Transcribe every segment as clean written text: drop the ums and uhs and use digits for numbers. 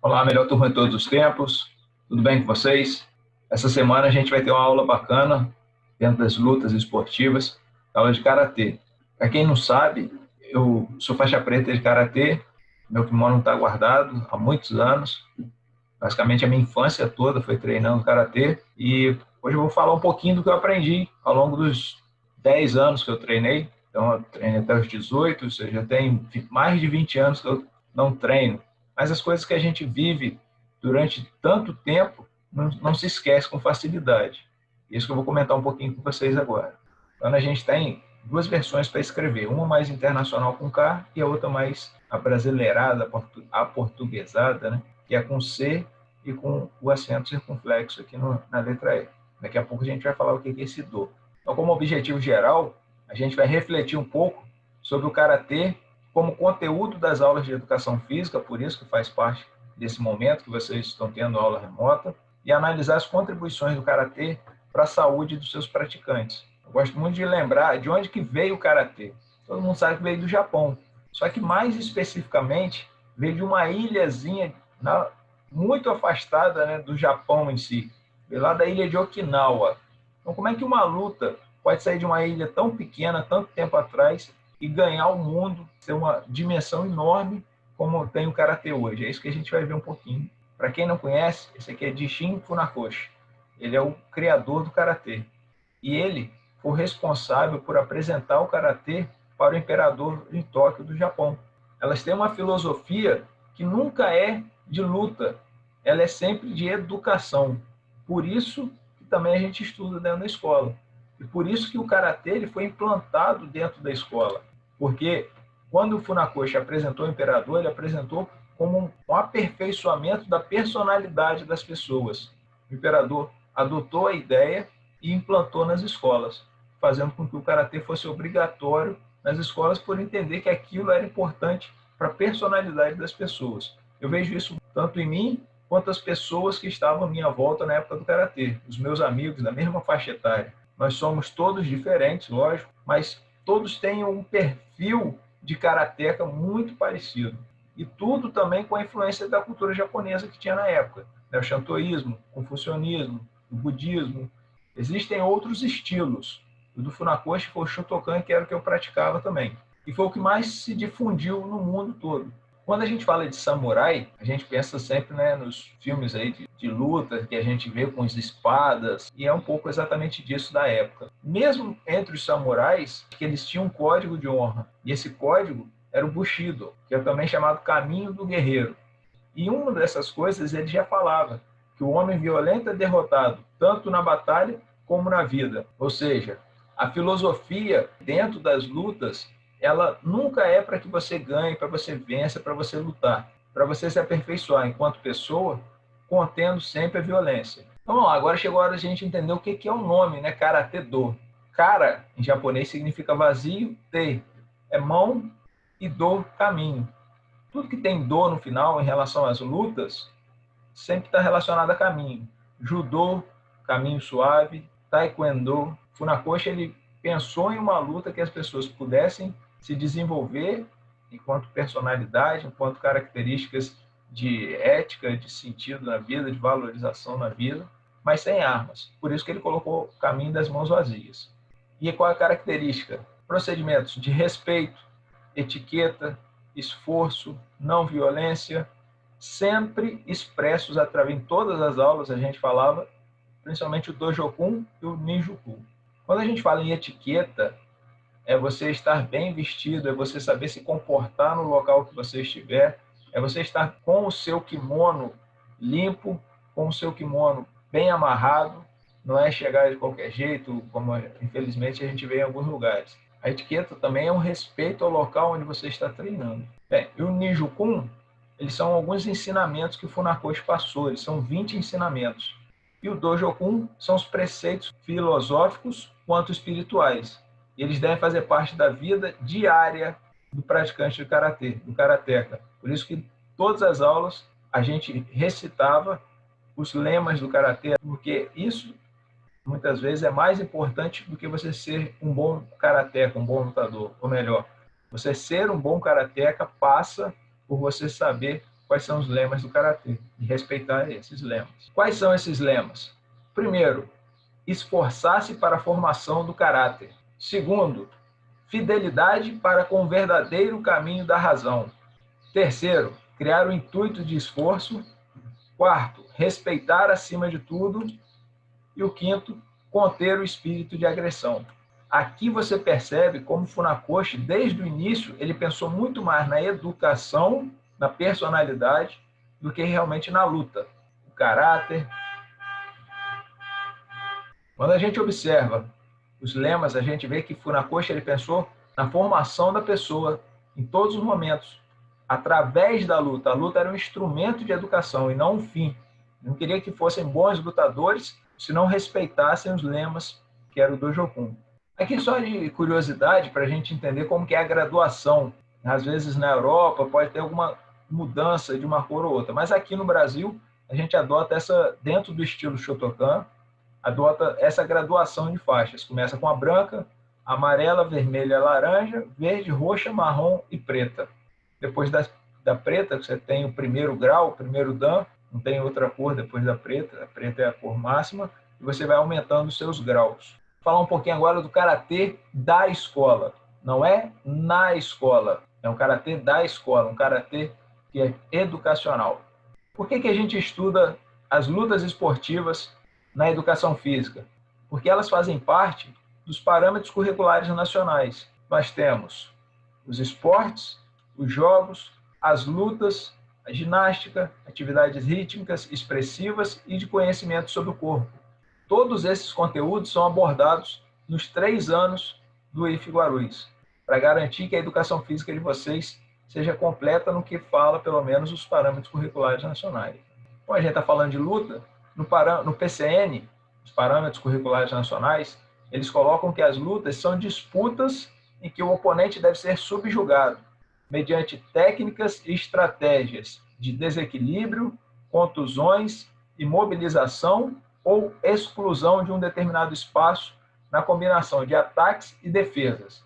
Olá, melhor turma de todos os tempos. Tudo bem com vocês? Essa semana a gente vai ter uma aula bacana dentro das lutas esportivas, aula de karatê. Para quem não sabe, eu sou faixa preta de karatê. Meu kimono está guardado há muitos anos. Basicamente a minha infância toda foi treinando karatê e hoje eu vou falar um pouquinho do que eu aprendi ao longo dos 10 anos que eu treinei. Então eu treinei até os 18, ou seja, já tem mais de 20 anos que eu não treino. Mas as coisas que a gente vive durante tanto tempo não se esquece com facilidade. Isso que eu vou comentar um pouquinho com vocês agora. Então a gente tem duas versões para escrever, uma mais internacional com K e a outra mais abrasileirada, aportuguesada, né? Que é com C e com o acento circunflexo aqui na letra E. Daqui a pouco a gente vai falar o que é esse do. Então, como objetivo geral, a gente vai refletir um pouco sobre o karatê como conteúdo das aulas de educação física, por isso que faz parte desse momento que vocês estão tendo aula remota, e analisar as contribuições do karatê para a saúde dos seus praticantes. Eu gosto muito de lembrar de onde que veio o karatê. Todo mundo sabe que veio do Japão, só que mais especificamente veio de uma ilhazinha muito afastada, né, do Japão em si, veio lá da ilha de Okinawa. Então, como é que uma luta pode sair de uma ilha tão pequena, tanto tempo atrás, e ganhar o mundo, ter uma dimensão enorme como tem o karatê hoje? É isso que a gente vai ver um pouquinho. Para quem não conhece, esse aqui é Isshin Funakoshi. Ele é o criador do karatê. E ele foi responsável por apresentar o karatê para o imperador de Tóquio do Japão. Elas têm uma filosofia que nunca é de luta, ela é sempre de educação. Por isso que também a gente estuda dentro da escola. E por isso que o karatê ele foi implantado dentro da escola. Porque quando o Funakoshi apresentou o imperador, ele apresentou como um aperfeiçoamento da personalidade das pessoas. O imperador adotou a ideia e implantou nas escolas, fazendo com que o karatê fosse obrigatório nas escolas por entender que aquilo era importante para a personalidade das pessoas. Eu vejo isso tanto em mim quanto as pessoas que estavam à minha volta na época do karatê, os meus amigos da mesma faixa etária. Nós somos todos diferentes, lógico, mas todos têm um perfil de karateca muito parecido. E tudo também com a influência da cultura japonesa que tinha na época. O shintoísmo, o confucionismo, o budismo. Existem outros estilos. O do Funakoshi foi o Shotokan, que era o que eu praticava também. E foi o que mais se difundiu no mundo todo. Quando a gente fala de samurai, a gente pensa sempre, né, nos filmes aí de luta que a gente vê com as espadas, e é um pouco exatamente disso da época. Mesmo entre os samurais, que eles tinham um código de honra, e esse código era o Bushido, que é também chamado Caminho do Guerreiro. E uma dessas coisas ele já falava, que o homem violento é derrotado, tanto na batalha como na vida. Ou seja, a filosofia dentro das lutas, ela nunca é para que você ganhe, para você vença, para você lutar, para você se aperfeiçoar enquanto pessoa, contendo sempre a violência. Então, vamos lá, agora chegou a hora de a gente entender o que é o nome, né? Karate-do. Kara, em japonês, significa vazio, te é mão e do, caminho. Tudo que tem do no final em relação às lutas sempre está relacionado a caminho. Judô, caminho suave. Taekwondo. Funakoshi ele pensou em uma luta que as pessoas pudessem se desenvolver enquanto personalidade, enquanto características de ética, de sentido na vida, de valorização na vida, mas sem armas. Por isso que ele colocou o caminho das mãos vazias. E qual é a característica? Procedimentos de respeito, etiqueta, esforço, não violência, sempre expressos através de todas as aulas a gente falava, principalmente o Dojokun e o Ninjukun. Quando a gente fala em etiqueta, é você estar bem vestido, é você saber se comportar no local que você estiver, é você estar com o seu kimono limpo, com o seu kimono bem amarrado, não é chegar de qualquer jeito, como infelizmente a gente vê em alguns lugares. A etiqueta também é um respeito ao local onde você está treinando. Bem, e o Ninjukun, eles são alguns ensinamentos que o Funakoshi passou, eles são 20 ensinamentos. E o Dojokun são os preceitos filosóficos quanto espirituais. E eles devem fazer parte da vida diária do praticante de karatê, do karateka. Por isso que todas as aulas a gente recitava os lemas do karatê, porque isso muitas vezes é mais importante do que você ser um bom karateka, um bom lutador, ou melhor, você ser um bom karateka passa por você saber quais são os lemas do karatê e respeitar esses lemas. Quais são esses lemas? Primeiro, esforçar-se para a formação do caráter. Segundo, fidelidade para com o verdadeiro caminho da razão. Terceiro, criar o intuito de esforço. Quarto, respeitar acima de tudo. E o quinto, conter o espírito de agressão. Aqui você percebe como Funakoshi, desde o início, ele pensou muito mais na educação, na personalidade, do que realmente na luta. O caráter. Quando a gente observa os lemas, a gente vê que Funakoshi ele pensou na formação da pessoa em todos os momentos, através da luta. A luta era um instrumento de educação e não um fim. Não queria que fossem bons lutadores se não respeitassem os lemas que era o Dojokun. Aqui só de curiosidade para a gente entender como que é a graduação. Às vezes na Europa pode ter alguma mudança de uma cor ou outra, mas aqui no Brasil a gente adota essa, dentro do estilo Shotokan, adota essa graduação de faixas. Começa com a branca, amarela, vermelha, laranja, verde, roxa, marrom e preta. Depois da preta, você tem o primeiro grau, o primeiro dan, não tem outra cor depois da preta, a preta é a cor máxima, e você vai aumentando os seus graus. Vou falar um pouquinho agora do karatê da escola. Não é na escola, é um karatê da escola, um karatê que é educacional. Por que a gente estuda as lutas esportivas na educação física? Porque elas fazem parte dos parâmetros curriculares nacionais. Nós temos os esportes, os jogos, as lutas, a ginástica, atividades rítmicas, expressivas e de conhecimento sobre o corpo. Todos esses conteúdos são abordados nos 3 anos do IF Guarulhos, para garantir que a educação física de vocês seja completa no que fala, pelo menos, os parâmetros curriculares nacionais. Como a gente está falando de luta, no PCN, os parâmetros curriculares nacionais, eles colocam que as lutas são disputas em que o oponente deve ser subjugado, mediante técnicas e estratégias de desequilíbrio, contusões, imobilização ou exclusão de um determinado espaço na combinação de ataques e defesas.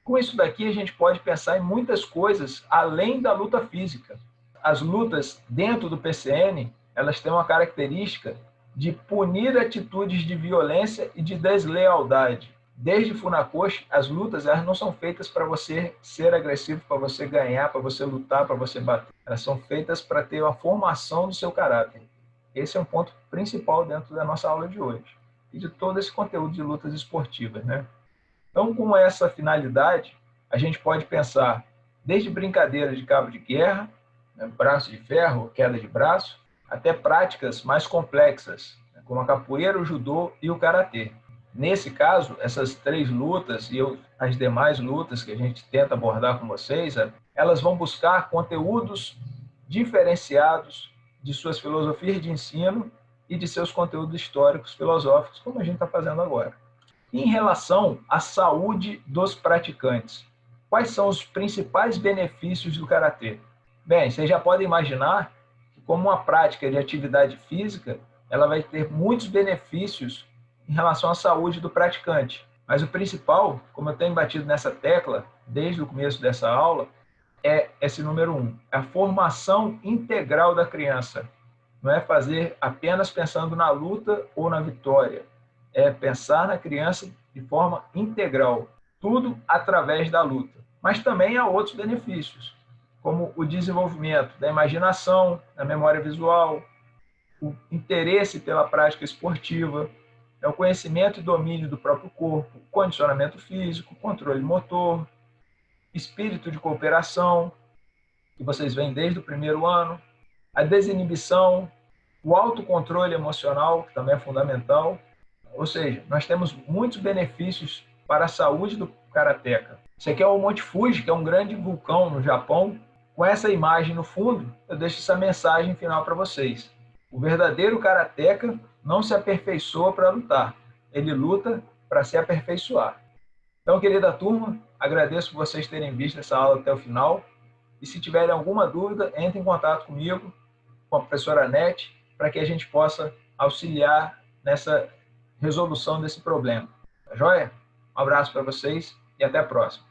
Com isso daqui, a gente pode pensar em muitas coisas além da luta física. As lutas dentro do PCN, elas têm uma característica de punir atitudes de violência e de deslealdade. Desde Funakoshi, as lutas elas não são feitas para você ser agressivo, para você ganhar, para você lutar, para você bater. Elas são feitas para ter uma formação do seu caráter. Esse é um ponto principal dentro da nossa aula de hoje e de todo esse conteúdo de lutas esportivas, né? Então, com essa finalidade, a gente pode pensar desde brincadeiras de cabo de guerra, né, braço de ferro, queda de braço, até práticas mais complexas, né, como a capoeira, o judô e o karatê. Nesse caso, essas 3 lutas e as demais lutas que a gente tenta abordar com vocês, elas vão buscar conteúdos diferenciados de suas filosofias de ensino e de seus conteúdos históricos, filosóficos, como a gente está fazendo agora. Em relação à saúde dos praticantes, quais são os principais benefícios do karatê? Bem, vocês já podem imaginar que, como uma prática de atividade física, ela vai ter muitos benefícios em relação à saúde do praticante. Mas o principal, como eu tenho batido nessa tecla desde o começo dessa aula, é esse número 1, a formação integral da criança. Não é fazer apenas pensando na luta ou na vitória, é pensar na criança de forma integral, tudo através da luta. Mas também há outros benefícios, como o desenvolvimento da imaginação, da memória visual, o interesse pela prática esportiva, o conhecimento e domínio do próprio corpo, condicionamento físico, controle motor, espírito de cooperação, que vocês veem desde o primeiro ano, a desinibição, o autocontrole emocional, que também é fundamental. Ou seja, nós temos muitos benefícios para a saúde do karateka. Esse aqui é o Monte Fuji, que é um grande vulcão no Japão. Com essa imagem no fundo, eu deixo essa mensagem final para vocês. O verdadeiro karateka não se aperfeiçoa para lutar, ele luta para se aperfeiçoar. Então, querida turma, agradeço por vocês terem visto essa aula até o final. E se tiverem alguma dúvida, entre em contato comigo, com a professora Nete, para que a gente possa auxiliar nessa resolução desse problema. Tá joia? Um abraço para vocês e até a próxima.